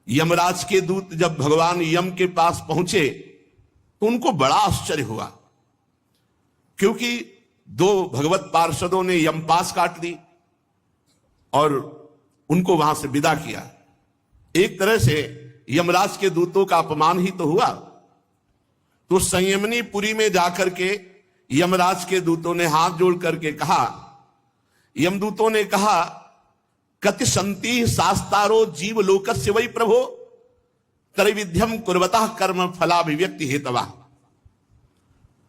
यमराज के दूत जब भगवान यम के पास पहुंचे तो उनको बड़ा आश्चर्य हुआ, क्योंकि दो भगवत पार्षदों ने यमपास काट दी और उनको वहां से विदा किया। एक तरह से यमराज के दूतों का अपमान ही तो हुआ। तो संयमनी पुरी में जाकर के यमराज के दूतों ने हाथ जोड़ करके कहा, यमदूतों ने कहा, कति संति शास्तारो जीव लोकस्य वै प्रभो त्रैविध्यम कुर्वतः कर्म फलाभिव्यक्ति हेतवा।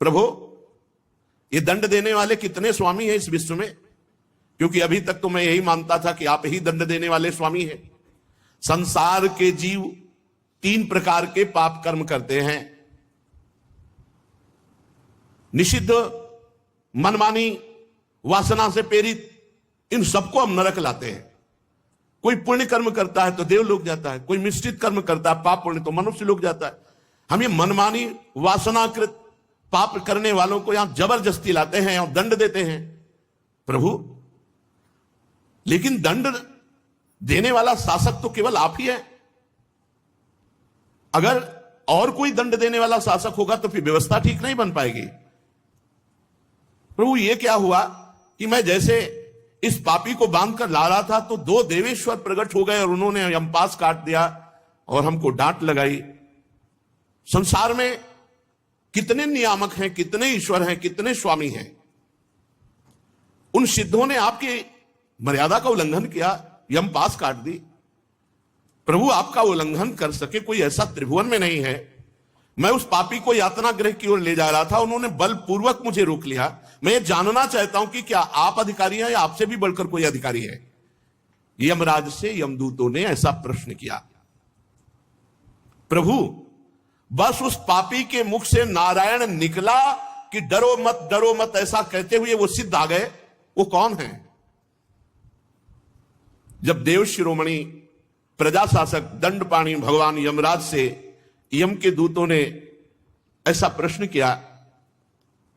प्रभो, ये दंड देने वाले कितने स्वामी हैं इस विश्व में? क्योंकि अभी तक तो मैं यही मानता था कि आप ही दंड देने वाले स्वामी हैं। संसार के जीव 3 प्रकार के पाप कर्म करते हैं। निषिद्ध, मनमानी, वासना से प्रेरित, इन सबको हम नरक लाते हैं। कोई पुण्य कर्म करता है तो देवलोक जाता है, कोई मिश्रित कर्म करता है पाप पुण्य तो मनुष्य लोक जाता है। हम ये मनमानी वासनाकृत पाप करने वालों को यहां जबरदस्ती लाते हैं और दंड देते हैं। प्रभु, लेकिन दंड देने वाला शासक तो केवल आप ही है। अगर और कोई दंड देने वाला शासक होगा तो फिर व्यवस्था ठीक नहीं बन पाएगी। प्रभु, ये क्या हुआ कि मैं जैसे इस पापी को बांध कर ला रहा था तो 2 देवेश्वर प्रकट हो गए और उन्होंने यमपास काट दिया और हमको डांट लगाई। संसार में कितने नियामक हैं, कितने ईश्वर हैं, कितने स्वामी हैं। उन सिद्धों ने आपकी मर्यादा का उल्लंघन किया, यमपास काट दी। प्रभु, आपका उल्लंघन कर सके कोई ऐसा त्रिभुवन में नहीं है। मैं उस पापी को यातना गृह की ओर ले जा रहा था, उन्होंने बलपूर्वक मुझे रोक लिया। मैं ये जानना चाहता हूं कि क्या आप अधिकारी हैं या आपसे भी बढ़कर कोई अधिकारी है? यमराज से यमदूतों ने ऐसा प्रश्न किया। प्रभु, बस उस पापी के मुख से नारायण निकला कि डरो मत ऐसा कहते हुए वो सिद्ध आ गए। वो कौन है? जब देव शिरोमणि प्रजा शासक दंडपाणी भगवान यमराज से यम के दूतों ने ऐसा प्रश्न किया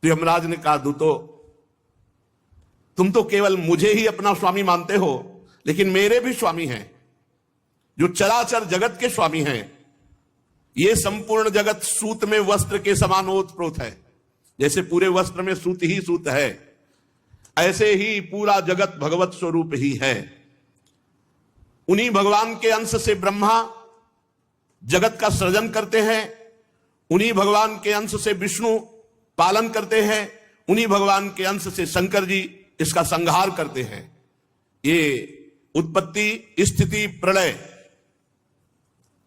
तो यमराज ने कहा, दूतों, तुम तो केवल मुझे ही अपना स्वामी मानते हो, लेकिन मेरे भी स्वामी हैं जो चराचर जगत के स्वामी हैं। ये संपूर्ण जगत सूत में वस्त्र के समान ओतप्रोत है। जैसे पूरे वस्त्र में सूत ही सूत है, ऐसे ही पूरा जगत भगवत स्वरूप ही है। उन्हीं भगवान के अंश से ब्रह्मा जगत का सृजन करते हैं, उन्हीं भगवान के अंश से विष्णु पालन करते हैं, उन्हीं भगवान के अंश से शंकर जी इसका संहार करते हैं। ये उत्पत्ति, स्थिति, प्रलय,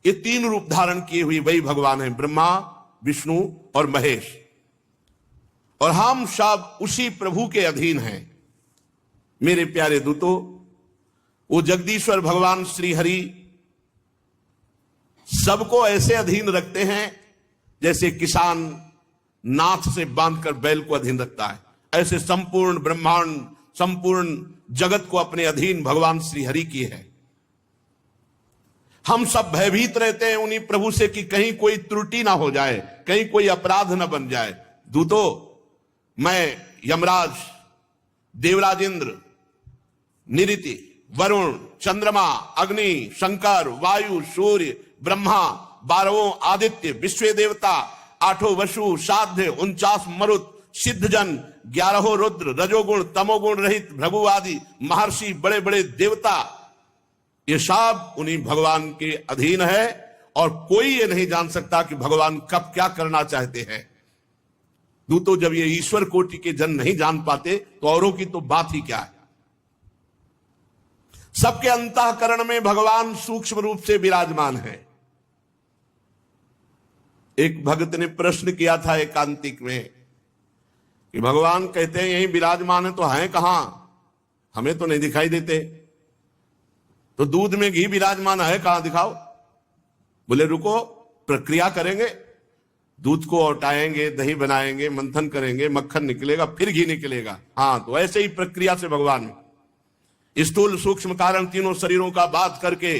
ये 3 रूप धारण किए हुए वही भगवान है, ब्रह्मा, विष्णु और महेश। और हम सब उसी प्रभु के अधीन हैं। मेरे प्यारे दूतों, वो जगदीश्वर भगवान श्री हरि सबको ऐसे अधीन रखते हैं जैसे किसान नाथ से बांधकर बैल को अधीन रखता है। ऐसे संपूर्ण ब्रह्मांड, संपूर्ण जगत को अपने अधीन भगवान श्री हरि की है। हम सब भयभीत रहते हैं उन्हीं प्रभु से कि कहीं कोई त्रुटि ना हो जाए, कहीं कोई अपराध ना बन जाए। दूतों, मैं यमराज, देवराज इंद्र, निरिति, वरुण, चंद्रमा, अग्नि, शंकर, वायु, सूर्य, ब्रह्मा, 12 आदित्य, विश्व देवता, 8 वसु, साध्य, 49 मरुत, सिद्धजन, 11 रुद्र, रजोगुण तमोगुण रहित भृगु आदि महर्षि, बड़े बड़े देवता, ये सब उन्हीं भगवान के अधीन है। और कोई ये नहीं जान सकता कि भगवान कब क्या करना चाहते हैं। दूतों, जब ये ईश्वर कोटि के जन नहीं जान पाते तो औरों की तो बात ही क्या है। सबके अंतःकरण में भगवान सूक्ष्म रूप से विराजमान है। एक भक्त ने प्रश्न किया था एकांतिक में कि भगवान कहते हैं यही विराजमान है तो हैं कहां, हमें तो नहीं दिखाई देते। तो दूध में घी विराजमान है कहां, दिखाओ। बोले रुको, प्रक्रिया करेंगे, दूध को औटाएंगे, दही बनाएंगे, मंथन करेंगे, मक्खन निकलेगा, फिर घी निकलेगा। हाँ, तो ऐसे ही प्रक्रिया से भगवान स्थूल सूक्ष्म कारण तीनों शरीरों का बात करके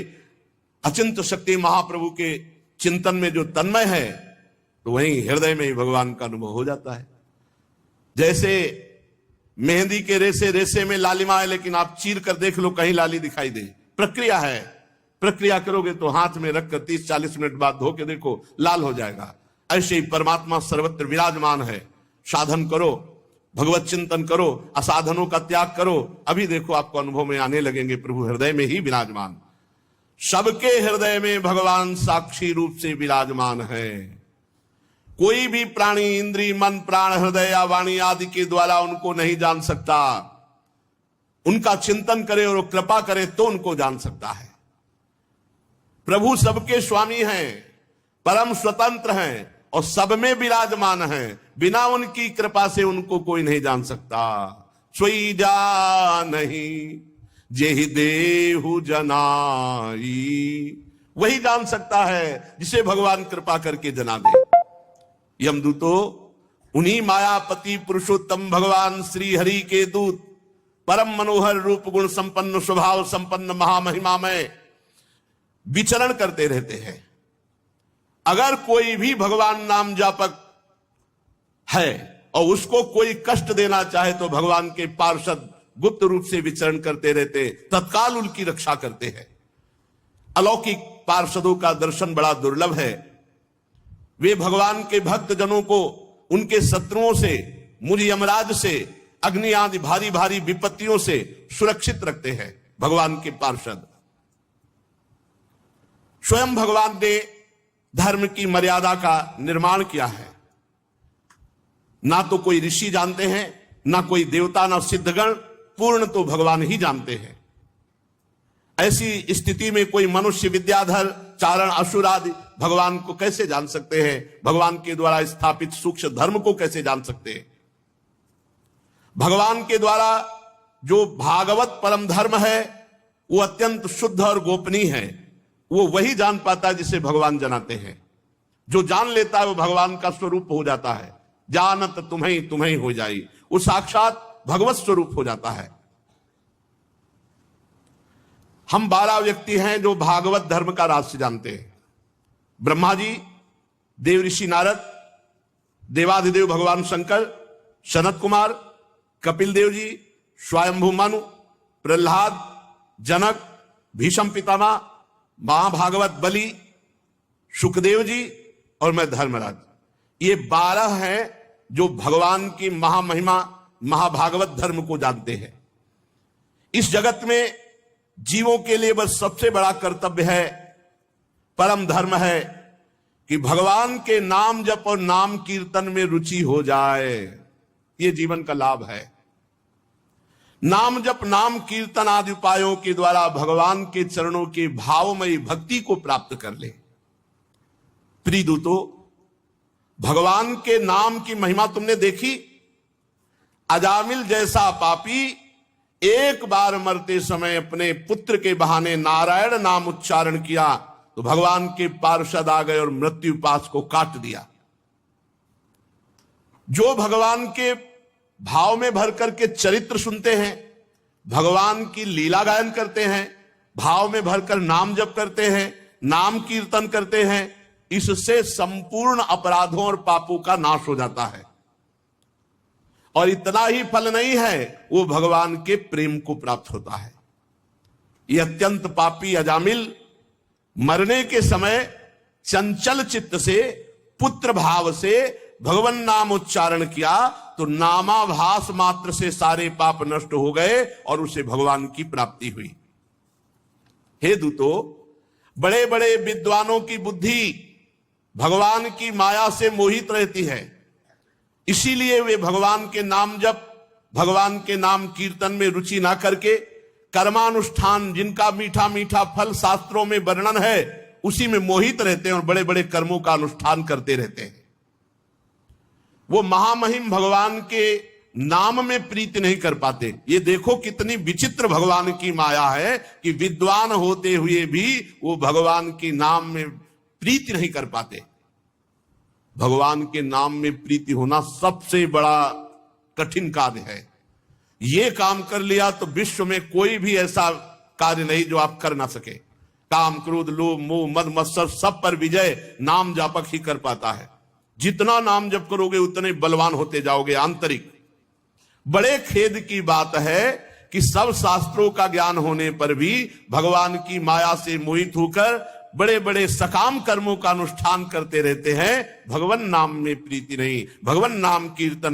अचिंत शक्ति महाप्रभु के चिंतन में जो तन्मय है, तो वहीं हृदय में ही भगवान का अनुभव हो जाता है। जैसे मेहंदी के रेसे रेसे में लालिमा है, लेकिन आप चीर कर देख लो कहीं लाली दिखाई दे। प्रक्रिया है, प्रक्रिया करोगे तो हाथ में रखकर 30-40 मिनट बाद धो के देखो लाल हो जाएगा। ऐसे ही परमात्मा सर्वत्र विराजमान है। साधन करो, भगवत चिंतन करो, असाधनों का त्याग करो, अभी देखो आपको अनुभव में आने लगेंगे प्रभु हृदय में ही विराजमान। सबके हृदय में भगवान साक्षी रूप से विराजमान है। कोई भी प्राणी इंद्री, मन, प्राण, हृदय या वाणी आदि के द्वारा उनको नहीं जान सकता। उनका चिंतन करे और कृपा करे तो उनको जान सकता है। प्रभु सबके स्वामी हैं, परम स्वतंत्र हैं और सब में विराजमान हैं। बिना उनकी कृपा से उनको कोई नहीं जान सकता। सोई जा नहीं जेहि देहु जनाई, वही जान सकता है जिसे भगवान कृपा करके जना दे। यमदूतो उन्हीं मायापति पुरुषोत्तम भगवान श्री हरि के दूत परम मनोहर रूप गुण संपन्न स्वभाव संपन्न महामहिमामय विचरण करते रहते हैं। अगर कोई भी भगवान नाम जापक है और उसको कोई कष्ट देना चाहे तो भगवान के पार्षद गुप्त रूप से विचरण करते रहते, तत्काल उनकी रक्षा करते हैं। अलौकिक पार्षदों का दर्शन बड़ा दुर्लभ है। वे भगवान के भक्त जनों को उनके शत्रुओं से, मुझ यमराज से, अग्नि आदि भारी भारी विपत्तियों से सुरक्षित रखते हैं। भगवान के पार्षद स्वयं भगवान ने धर्म की मर्यादा का निर्माण किया है। ना तो कोई ऋषि जानते हैं, ना कोई देवता, ना सिद्धगण, पूर्ण तो भगवान ही जानते हैं। ऐसी स्थिति में कोई मनुष्य, विद्याधर, चारण, असुर आदि भगवान को कैसे जान सकते हैं? भगवान के द्वारा स्थापित सूक्ष्म धर्म को कैसे जान सकते हैं? भगवान के द्वारा जो भागवत परम धर्म है वो अत्यंत शुद्ध और गोपनीय है। वो वही जान पाता है जिसे भगवान जनाते हैं। जो जान लेता है वो भगवान का स्वरूप हो जाता है। जानत तुम्हें तुम्हें हो जाई, वो साक्षात भगवत स्वरूप हो जाता है। हम 12 व्यक्ति हैं जो भागवत धर्म का रहस्य जानते हैं। ब्रह्मा जी, देव ऋषि नारद, देवाधिदेव भगवान शंकर, सनत कुमार, कपिल देव जी, स्वयंभू मनु, प्रहलाद, जनक, भीष्म पितामह, महाभागवत बलि, सुखदेव जी और मैं धर्मराज। ये 12 हैं जो भगवान की महामहिमा महाभागवत धर्म को जानते हैं। इस जगत में जीवों के लिए बस सबसे बड़ा कर्तव्य है, परम धर्म है कि भगवान के नाम जप और नाम कीर्तन में रुचि हो जाए। ये जीवन का लाभ है। नाम जप, नाम कीर्तन आदि उपायों के द्वारा भगवान के चरणों की भावमयी भक्ति को प्राप्त कर ले। प्रियदूतो, भगवान के नाम की महिमा तुमने देखी। अजामिल जैसा पापी एक बार मरते समय अपने पुत्र के बहाने नारायण नाम उच्चारण किया तो भगवान के पार्षद आ गए और मृत्यु पाश को काट दिया। जो भगवान के भाव में भर करके चरित्र सुनते हैं, भगवान की लीला गायन करते हैं, भाव में भरकर नाम जप करते हैं, नाम कीर्तन करते हैं, इससे संपूर्ण अपराधों और पापों का नाश हो जाता है। और इतना ही फल नहीं है, वो भगवान के प्रेम को प्राप्त होता है। ये अत्यंत पापी अजामिल मरने के समय चंचल चित्त से, पुत्र भाव से भगवान नाम उच्चारण किया तो नामाभास मात्र से सारे पाप नष्ट हो गए और उसे भगवान की प्राप्ति हुई। हे दूतो, बड़े बड़े विद्वानों की बुद्धि भगवान की माया से मोहित रहती है। इसीलिए वे भगवान के नाम जप, भगवान के नाम कीर्तन में रुचि ना करके कर्मानुष्ठान, जिनका मीठा मीठा फल शास्त्रों में वर्णन है, उसी में मोहित रहते हैं और बड़े बड़े कर्मों का अनुष्ठान करते रहते हैं। वो महामहिम भगवान के नाम में प्रीति नहीं कर पाते। ये देखो कितनी विचित्र भगवान की माया है कि विद्वान होते हुए भी वो भगवान के नाम में प्रीति नहीं कर पाते। भगवान के नाम में प्रीति होना सबसे बड़ा कठिन कार्य है। ये काम कर लिया तो विश्व में कोई भी ऐसा कार्य नहीं जो आप कर ना सके। काम, क्रोध, लोभ, मोह, मद, मत्सर सब पर विजय नाम जापक ही कर पाता है। जितना नाम जप करोगे उतने बलवान होते जाओगे आंतरिक। बड़े खेद की बात है कि सब शास्त्रों का ज्ञान होने पर भी भगवान की माया से मोहित होकर बड़े बड़े सकाम कर्मों का अनुष्ठान करते रहते हैं, भगवान नाम में प्रीति नहीं, भगवान नाम कीर्तन